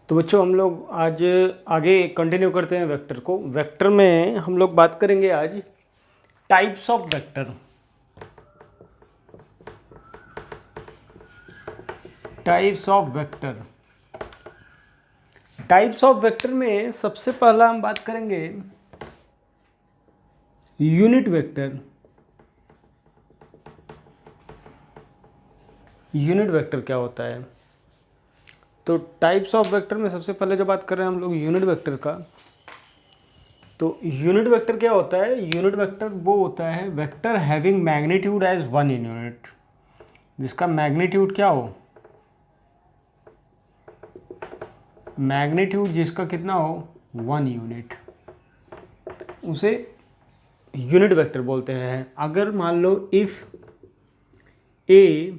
तो बच्चों हम लोग आज आगे कंटिन्यू करते हैं वेक्टर को। वेक्टर में हम लोग बात करेंगे आज types of vector. Types of vector. Types of vector में सबसे पहला हम बात करेंगे यूनिट वेक्टर। यूनिट वेक्टर क्या होता है? तो टाइप्स ऑफ वेक्टर में सबसे पहले जो बात कर रहे हैं हम लोग यूनिट वेक्टर का, तो यूनिट वेक्टर क्या होता है? यूनिट वेक्टर वो होता है vector having magnitude as 1 unit, जिसका मैग्नीट्यूड क्या हो, मैग्नीट्यूड जिसका कितना हो 1 यूनिट, उसे यूनिट वेक्टर बोलते हैं। अगर मान लो if A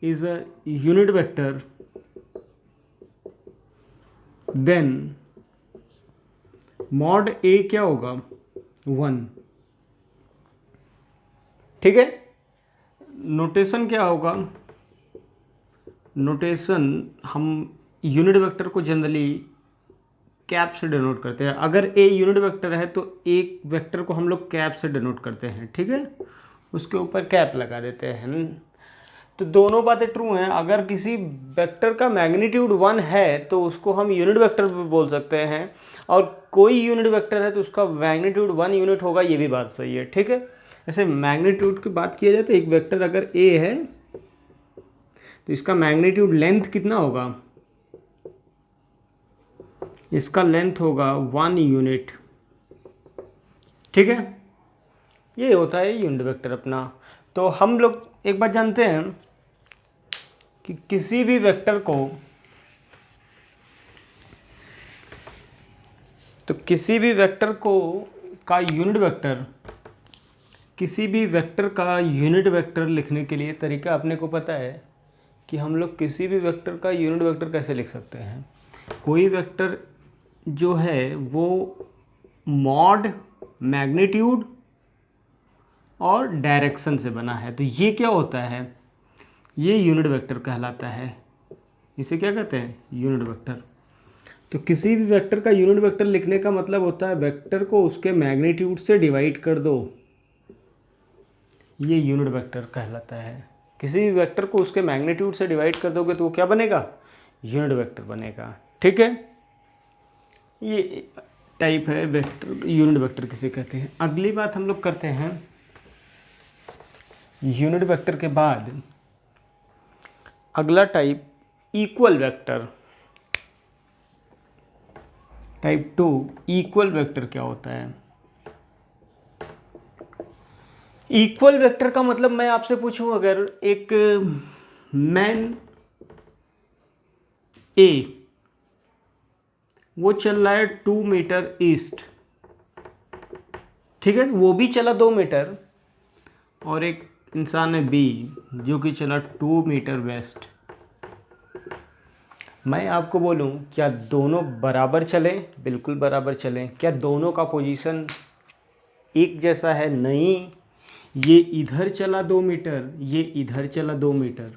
is a unit vector then mod A क्या होगा 1। ठीक है, नोटेशन क्या होगा? नोटेशन हम यूनिट वेक्टर को जनरली कैप से डिनोट करते हैं। अगर ए यूनिट वेक्टर है तो एक वेक्टर को हम लोग कैप से डिनोट करते हैं। ठीक है, उसके ऊपर कैप लगा देते हैं। तो दोनों बातें ट्रू हैं। अगर किसी वेक्टर का मैग्नीट्यूड 1 है तो उसको हम यूनिट वेक्टर भी बोल सकते हैं, और कोई यूनिट वेक्टर है तो उसका मैग्नीट्यूड 1 यूनिट होगा, ये भी बात सही है। ठीक है, जैसे मैग्नीट्यूड की बात किया जाए तो एक वेक्टर अगर ए है तो इसका मैग्नीट्यूड लेंथ कितना होगा? इसका लेंथ होगा 1 यूनिट। ठीक है, ये होता है यूनिट वेक्टर अपना। तो हम लोग एक बात जानते हैं कि किसी भी वेक्टर को, तो किसी भी वेक्टर को का यूनिट वेक्टर, किसी भी वेक्टर का यूनिट वेक्टर लिखने के लिए तरीका अपने को पता है कि हम लोग किसी भी वेक्टर का यूनिट वेक्टर कैसे लिख सकते हैं। कोई वेक्टर जो है वो मॉड, मैग्नीट्यूड और डायरेक्शन से बना है, तो ये क्या होता है? ये यूनिट वेक्टर कहलाता है। इसे क्या कहते हैं? Unit vector. तो किसी भी वेक्टर का यूनिट वेक्टर लिखने का मतलब होता है वेक्टर को उसके मैग्नीट्यूड से डिवाइड कर दो, ये यूनिट वेक्टर कहलाता है। किसी भी वेक्टर को उसके मैग्नीट्यूड से डिवाइड कर दोगे तो वो क्या बनेगा? यूनिट वेक्टर बनेगा। ठीक है, ये टाइप है वेक्टर, यूनिट वेक्टर किसे कहते हैं। अगली बात हम लोग करते हैं यूनिट वेक्टर के बाद अगला type equal vector. Type 2 equal vector क्या होता है? इक्वल वेक्टर का मतलब मैं आपसे पूछूं, अगर एक मैन ए वो चल रहा है 2 मीटर ईस्ट, ठीक है, वो भी चला 2 मीटर, और एक इंसान है बी जो कि चला 2 मीटर वेस्ट। मैं आपको बोलूं क्या दोनों बराबर चलें? बिल्कुल बराबर चलें। क्या दोनों का पोजीशन एक जैसा है? नहीं, ये इधर चला 2 मीटर, ये इधर चला 2 मीटर,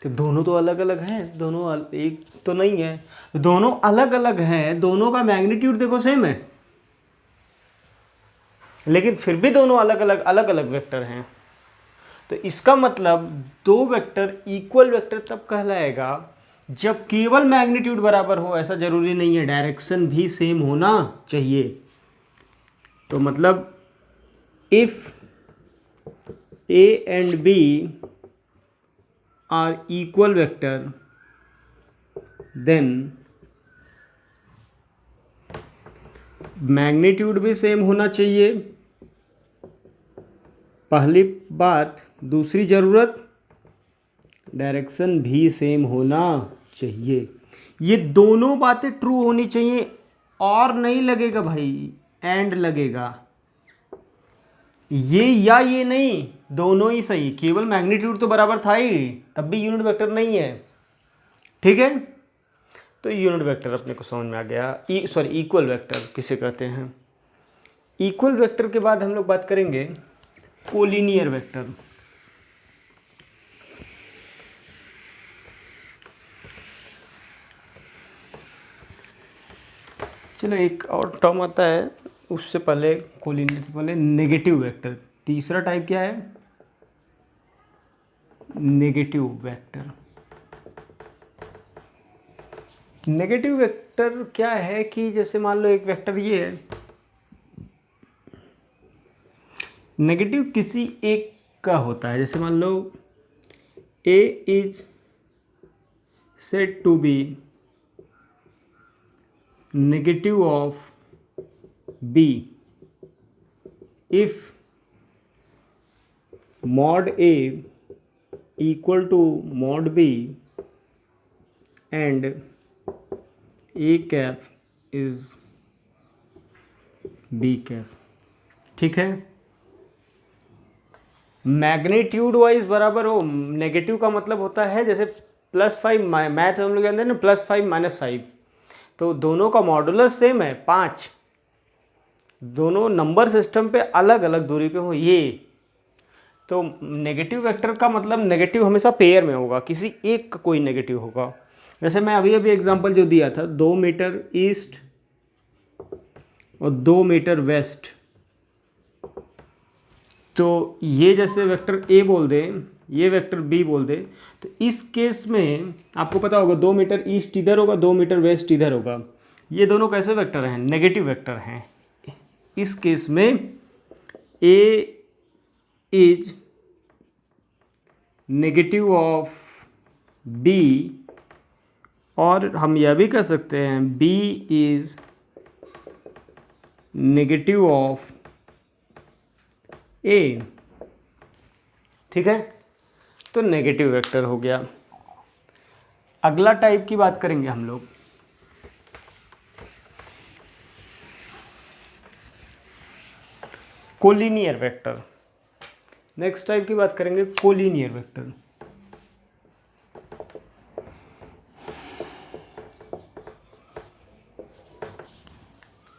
तो दोनों तो अलग अलग हैं, दोनों एक तो नहीं है, दोनों अलग अलग हैं। दोनों का मैग्नीट्यूड देखो सेम है, लेकिन फिर भी दोनों अलग अलग वेक्टर हैं। तो इसका मतलब दो वेक्टर इक्वल वेक्टर तब कहलाएगा जब केवल मैग्नीट्यूड बराबर हो। ऐसा जरूरी नहीं है, डायरेक्शन भी सेम होना चाहिए। तो मतलब if A and B are equal vector then magnitude भी सेम होना चाहिए, पहली बात। दूसरी ज़रूरत, डायरेक्शन भी सेम होना चाहिए। ये दोनों बातें ट्रू होनी चाहिए, और नहीं लगेगा भाई, एंड लगेगा। ये या ये नहीं, दोनों ही सही। केवल मैग्नीट्यूड तो बराबर था ही, तब भी यूनिट वेक्टर नहीं है। ठीक है, तो यूनिट वेक्टर अपने को समझ में आ गया। इक्वल वेक्टर किसे कहते हैं। इक्वल वेक्टर के बाद हम लोग बात करेंगे कोलिनियर वेक्टर। चलो एक और टर्म आता है उससे पहले, कोलिनियर से पहले, नेगेटिव वेक्टर। तीसरा टाइप क्या है? Negative vector. नेगेटिव वेक्टर क्या है कि जैसे मान लो एक वेक्टर ये है, नेगेटिव किसी एक का होता है। जैसे मान लो A is said to be negative of B if mod A equal to mod B and A cap is B cap। ठीक है, मैग्नीट्यूड वाइज बराबर हो। नेगेटिव का मतलब होता है जैसे +5, मैथ हम लोग जानते हैं ना, +5 -5, तो दोनों का मॉडुलस सेम है 5, दोनों नंबर सिस्टम पे अलग अलग दूरी पे हो ये, तो नेगेटिव वेक्टर का मतलब नेगेटिव हमेशा पेयर में होगा, किसी एक का कोई नेगेटिव होगा। जैसे मैं अभी अभी एग्जांपल जो दिया था, 2 मीटर ईस्ट और 2 मीटर वेस्ट, तो ये जैसे वेक्टर ए बोल दें, ये वेक्टर बी बोल दें, तो इस केस में आपको पता होगा 2 मीटर ईस्ट इधर होगा, 2 मीटर वेस्ट इधर होगा। ये दोनों कैसे वेक्टर हैं? नेगेटिव वेक्टर हैं। इस केस में ए इज नेगेटिव ऑफ बी, और हम यह भी कह सकते हैं बी इज नेगेटिव ऑफ ए। ठीक है, तो नेगेटिव वेक्टर हो गया। अगला टाइप की बात करेंगे हम लोग, कोलिनियर वेक्टर। नेक्स्ट टाइप की बात करेंगे कोलिनियर वेक्टर।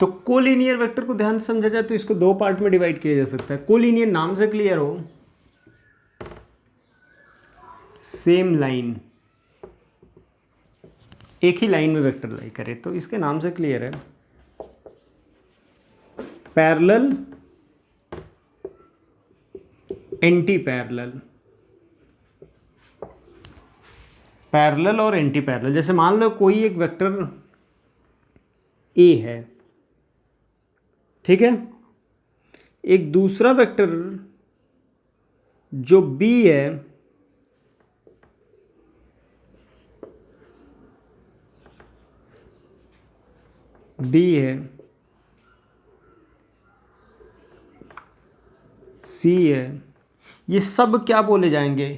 तो कोलिनियर वेक्टर को ध्यान से समझा जाए तो इसको 2 पार्ट में डिवाइड किया जा सकता है। कोलिनियर नाम से क्लियर हो, सेम लाइन, एक ही लाइन में वेक्टर लाई करे, तो इसके नाम से क्लियर है। पैरेलल, एंटी पैरेलल, पैरेलल और एंटी पैरेलल। जैसे मान लो कोई एक वेक्टर ए है, ठीक है, एक दूसरा वेक्टर जो बी है, बी है, सी है, ये सब क्या बोले जाएंगे?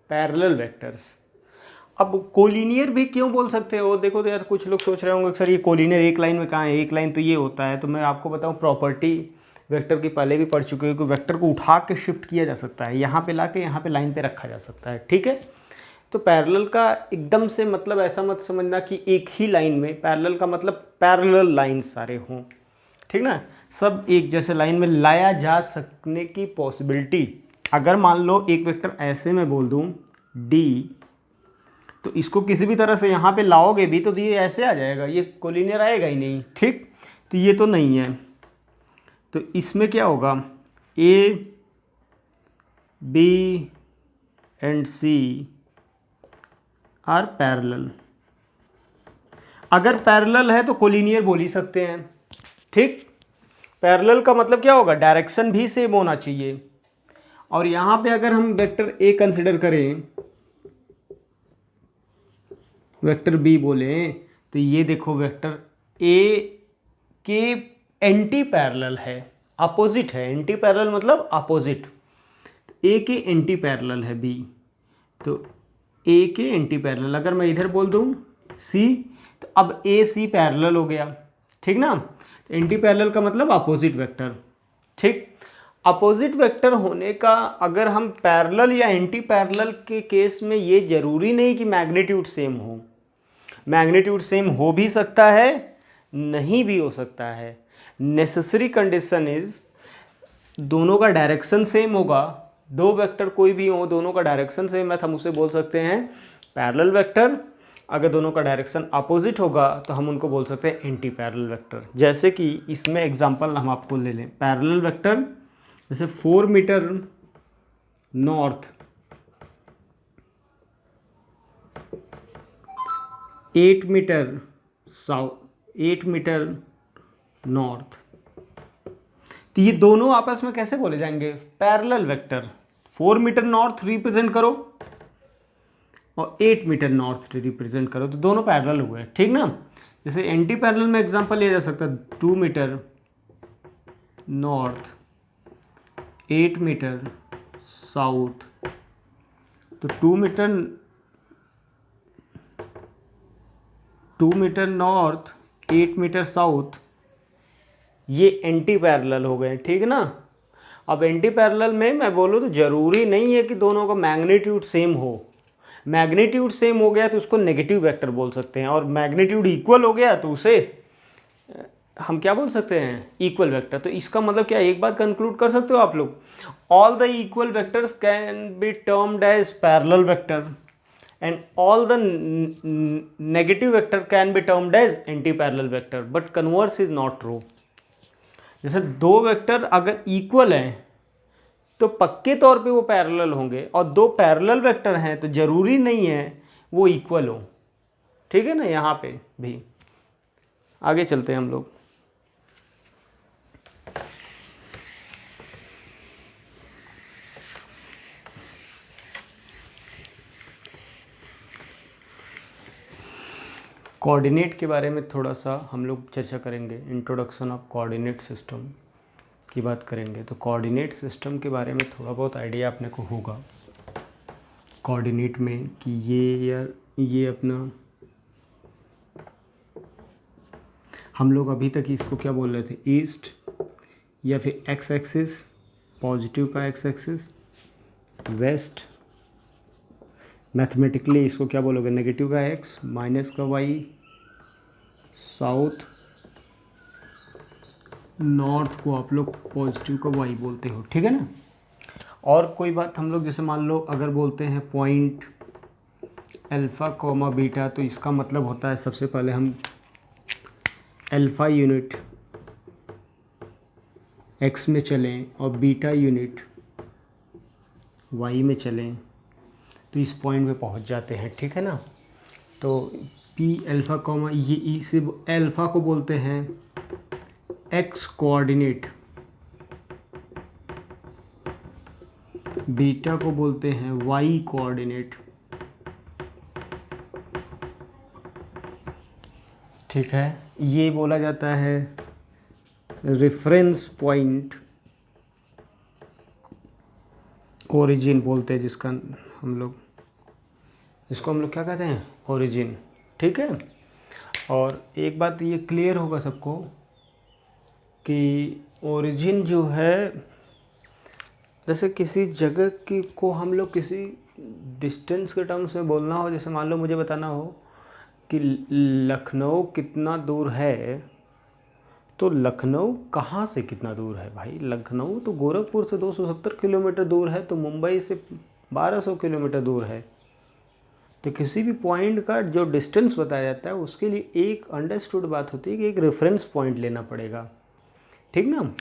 Parallel vectors. अब कोलिनियर भी क्यों बोल सकते हो? देखो तो यार, कुछ लोग सोच रहे होंगे सर ये कोलिनियर एक लाइन में कहाँ है, एक लाइन तो ये होता है। तो मैं आपको बताऊं, प्रॉपर्टी वेक्टर की पहले भी पढ़ चुके हो कि वेक्टर को उठा के शिफ्ट किया जा सकता है, यहाँ पे ला के यहाँ पे लाइन पे रखा जा सकता है। ठीक है, तो पैरेलल का एकदम से मतलब ऐसा मत समझना कि एक ही लाइन में, पैरेलल का मतलब पैरेलल लाइन सारे हों, ठीक ना, सब एक जैसे लाइन में लाया जा सकने की पॉसिबिलिटी। अगर मान लो एक वेक्टर ऐसे मैं बोल दूँ डी, तो इसको किसी भी तरह से यहाँ पे लाओगे भी तो ये ऐसे आ जाएगा, ये कोलिनियर आएगा ही नहीं। ठीक, तो ये तो नहीं है, तो इसमें क्या होगा? A B and C are parallel. अगर पैरेलल है तो कोलिनियर बोल ही सकते हैं। ठीक, पैरेलल का मतलब क्या होगा? डायरेक्शन भी सेम होना चाहिए। और यहाँ पे अगर हम वेक्टर ए कंसिडर करें, वेक्टर बी बोले, तो ये देखो वेक्टर ए के एंटी पैरेलल है, अपोजिट है। एंटी पैरेलल मतलब अपोजिट, ए के एंटी पैरेलल है बी, तो ए के एंटी पैरेलल। अगर मैं इधर बोल दूँ सी, तो अब ए सी पैरेलल हो गया। ठीक ना, तो एंटी पैरेलल का मतलब अपोजिट वेक्टर। ठीक, अपोजिट वेक्टर होने का अगर हम पैरेलल या एंटी पैरेलल के केस में ये जरूरी नहीं कि मैग्नीट्यूड सेम हो। मैग्नीट्यूड सेम हो भी सकता है, नहीं भी हो सकता है। नेसेसरी कंडीशन इज दोनों का डायरेक्शन सेम होगा। दो वेक्टर कोई भी हो, दोनों का डायरेक्शन सेम है, हम उसे बोल सकते हैं पैरेलल वेक्टर। अगर दोनों का डायरेक्शन अपोजिट होगा तो हम उनको बोल सकते हैं एंटी पैरेलल वेक्टर। जैसे कि इसमें एग्जांपल हम आपको ले लें, पैरेलल वेक्टर जैसे 4 metre north, 8 metre south, 8 metre north, तो ये दोनों आपस में कैसे बोले जाएंगे? Parallel vector. 4 metre north represent करो और 8 मीटर नॉर्थ रिप्रेजेंट करो, तो दोनों पैरेलल हुए, ठीक ना। जैसे एंटी पैरेलल में एग्जांपल लिया जा सकता है 2 मीटर नॉर्थ, 8 मीटर साउथ, तो 2 मीटर नॉर्थ, 8 मीटर साउथ, ये एंटी पैरेलल हो गए, ठीक ना। अब एंटी पैरेलल में मैं बोलूँ तो ज़रूरी नहीं है कि दोनों का मैग्नीट्यूड सेम हो। मैग्नीट्यूड सेम हो गया तो उसको नेगेटिव वेक्टर बोल सकते हैं, और मैग्नीट्यूड इक्वल हो गया तो उसे हम क्या बोल सकते हैं? Equal vector. तो इसका मतलब क्या, एक बात कंक्लूड कर सकते हो आप लोग, all the equal vectors can be termed as parallel vector and all the negative vector can be termed as anti parallel vector, but converse is not true. जैसे दो वेक्टर अगर इक्वल हैं तो पक्के तौर पे वो पैरेलल होंगे, और दो पैरेलल वेक्टर हैं तो ज़रूरी नहीं है वो इक्वल हो, ठीक है ना। यहाँ पे भी आगे चलते हैं हम लोग। कोऑर्डिनेट के बारे में थोड़ा सा हम लोग चर्चा करेंगे। इंट्रोडक्शन ऑफ कोऑर्डिनेट सिस्टम की बात करेंगे, तो कोऑर्डिनेट सिस्टम के बारे में थोड़ा बहुत आइडिया अपने को होगा कोऑर्डिनेट में कि ये अपना, हम लोग अभी तक इसको क्या बोल रहे थे, ईस्ट या फिर एक्स एक्सिस, पॉजिटिव का एक्स एक्सिस, वेस्ट, मैथमेटिकली इसको क्या बोलोगे, नेगेटिव का एक्स, माइनस का वाई, साउथ, नॉर्थ को आप लोग पॉजिटिव का वाई बोलते हो, ठीक है ना। और कोई बात हम लोग जैसे मान लो अगर बोलते हैं पॉइंट अल्फ़ा कॉमा बीटा, तो इसका मतलब होता है सबसे पहले हम अल्फ़ा यूनिट एक्स में चलें और बीटा यूनिट वाई में चलें तो इस पॉइंट पे पहुंच जाते हैं, ठीक है ना। तो पी अल्फ़ा कॉमा, ये ई से अल्फ़ा को बोलते हैं एक्स कोऑर्डिनेट, बीटा को बोलते हैं वाई कोऑर्डिनेट, ठीक है। ये बोला जाता है रेफरेंस पॉइंट, ओरिजिन बोलते हैं जिसका हम लोग, इसको हम लोग क्या कहते हैं, ओरिजिन, ठीक है। और एक बात ये क्लियर होगा सबको कि ओरिजिन जो है, जैसे किसी जगह की को हम लोग किसी डिस्टेंस के टर्म्स में बोलना हो, जैसे मान लो मुझे बताना हो कि लखनऊ कितना दूर है, तो लखनऊ कहाँ से कितना दूर है भाई? लखनऊ तो गोरखपुर से 270 किलोमीटर दूर है, तो मुंबई से 1200 किलोमीटर दूर है। तो किसी भी पॉइंट का जो डिस्टेंस बताया जाता है उसके लिए एक अंडरस्टूड बात होती है कि एक रेफरेंस पॉइंट लेना पड़ेगा, ठीक ना।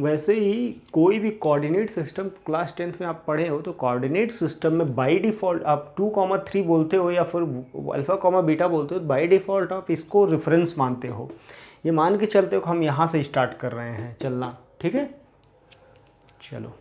वैसे ही कोई भी कोऑर्डिनेट सिस्टम क्लास 10th में आप पढ़े हो, तो कोऑर्डिनेट सिस्टम में बाय डिफ़ॉल्ट आप 2,3 बोलते हो या फिर अल्फ़ा कॉमा बीटा बोलते हो, बाय डिफ़ॉल्ट आप इसको रेफरेंस मानते हो। ये मान के चलते हो कि हम यहाँ से स्टार्ट कर रहे हैं चलना, ठीक है। चलो।